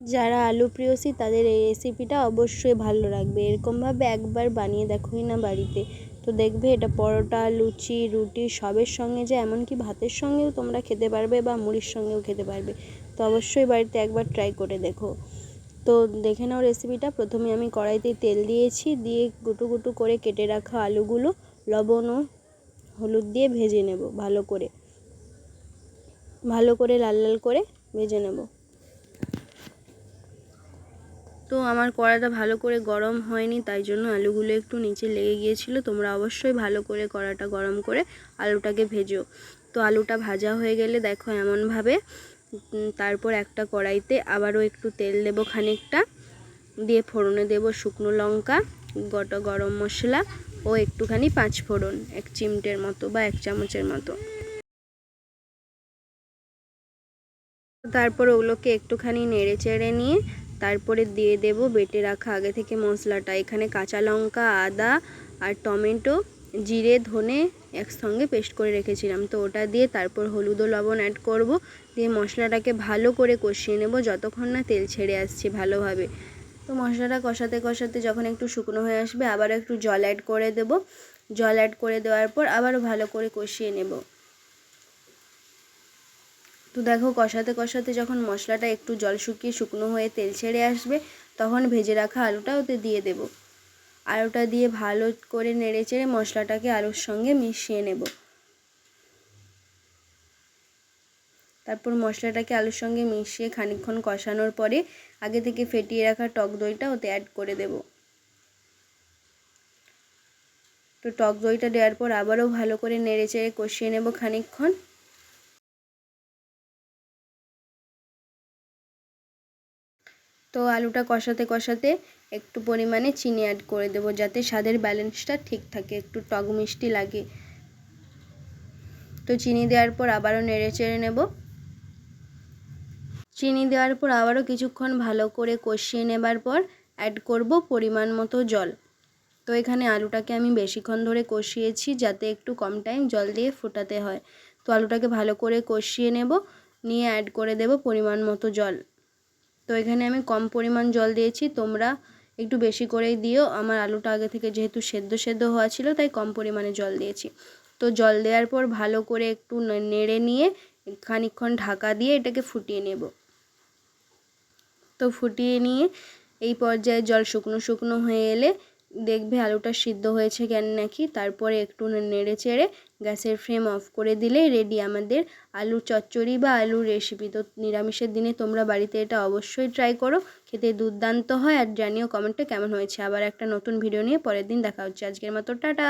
যারা আলু প্রিয়সী তাদের এই রেসিপিটা অবশ্যই ভালো লাগবে। এরকমভাবে একবার বানিয়ে দেখোই না বাড়িতে, তো দেখবে এটা পরোটা, লুচি, রুটি সবের সঙ্গে যে এমনকি ভাতের সঙ্গেও তোমরা খেতে পারবে বা মুড়ির সঙ্গেও খেতে পারবে। তো অবশ্যই বাড়িতে একবার ট্রাই করে দেখো। তো দেখে নাও রেসিপিটা। প্রথমে আমি কড়াইতে তেল দিয়েছি, দিয়ে গুটু গুটু করে কেটে রাখা আলুগুলো লবণ ও হলুদ দিয়ে ভেজে নেব ভালো করে লাল লাল করে ভেজে নেব। তো আমার কড়াটা ভালো করে গরম হয়নি, তাই জন্য আলুগুলো একটু নিচে লেগে গিয়েছিল। তোমরা অবশ্যই ভালো করে কড়াটা গরম করে আলুটাকে ভেজো। তো আলুটা ভাজা হয়ে গেলে দেখো এমনভাবে, তারপর একটা কড়াইতে আবারও একটু তেল দেব খানিকটা, দিয়ে ফোড়নে দেব শুকনো লঙ্কা, গোটা গরম মশলা ও একটুখানি পাঁচ ফোড়ন, 1 চিমটের মতো বা 1 চামচের মতো। তারপর ওগুলোকে একটুখানি নেড়ে চেড়ে নিয়ে তারপরে দিয়ে দেব বেটে রাখা আগে থেকে মশলাটা। এখানে কাঁচা লঙ্কা, আদা আর টমেটো, জিরে, ধনে একসঙ্গে পেস্ট করে রেখেছিলাম, তো ওটা দিয়ে তারপর হলুদ ও লবণ অ্যাড করব। দিয়ে মশলাটাকে ভালো করে কষিয়ে নেব যতক্ষণ না তেল ছেড়ে আসছে ভালোভাবে। তো মশলাটা কষাতে কষাতে যখন একটু শুকনো হয়ে আসবে আবারও একটু জল অ্যাড করে দেব। জল অ্যাড করে দেওয়ার পর আবারও ভালো করে কষিয়ে নেব। তো দেখো কষাতে কষাতে যখন মশলাটা একটু জল শুকিয়ে শুকনো হয়ে তেল ছেড়ে আসবে, তখন ভেজে রাখা আলুটা ওতে দিয়ে দেব। আলুটা দিয়ে ভালো করে নেড়ে চেড়ে মশলাটাকে আলুর সঙ্গে মিশিয়ে নেব। তারপর মশলাটাকে আলুর সঙ্গে মিশিয়ে খানিকক্ষণ কষানোর পরে আগে থেকে ফেটিয়ে রাখা টক দইটা ওতে অ্যাড করে দেব। তো টক দইটা দেওয়ার পর আবারও ভালো করে নেড়ে চেড়ে কষিয়ে নেব খানিকক্ষণ। তো আলুটা কষাতে কষাতে একটু পরিমাণে চিনি অ্যাড করে দেব, যাতে স্বাদের ব্যালেন্সটা ঠিক থাকে, একটু টক মিষ্টি লাগে। তো চিনি দেওয়ার পর আবারও নেড়ে চেড়ে নেব। চিনি দেওয়ার পর আবারও কিছুক্ষণ ভালো করে কষিয়ে নেবার পর অ্যাড করব পরিমাণ মতো জল। তো এখানে আলুটাকে আমি বেশিক্ষণ ধরে কষিয়েছি, যাতে একটু কম টাইম জল দিয়ে ফোটাতে হয়। তো আলুটাকে ভালো করে কষিয়ে নেব, নিয়ে অ্যাড করে দেব পরিমাণ মতো জল। তো এখানে আমি কম পরিমাণ জল দিয়েছি, তোমরা একটু বেশি করেই দিও। আমার আলুটা আগে থেকে যেহেতু সেদ্ধ হওয়া ছিল, তাই কম পরিমাণে জল দিয়েছি। তো জল দেওয়ার পর ভালো করে একটু নেড়ে নিয়ে খানিকক্ষণ ঢাকা দিয়ে এটাকে ফুটিয়ে নেব। তো ফুটিয়ে নিয়ে এই পর্যায়ে জল শুকনো শুকনো হয়ে এলে দেখবে আলুটা সিদ্ধ হয়েছে কেন নাকি। তারপরে একটু নেড়ে চেড়ে গ্যাসের ফ্লেম অফ করে দিলেই রেডি আমাদের আলুর চচ্চড়ি বা আলুর রেসিপি। তো নিরামিষের দিনে তোমরা বাড়িতে এটা অবশ্যই ট্রাই করো, খেতে দুর্দান্ত হয়। আর জানিও কমেন্টে কেমন হয়েছে। আবার একটা নতুন ভিডিও নিয়ে পরের দিন দেখা হচ্ছে। আজকের মতো টাটা।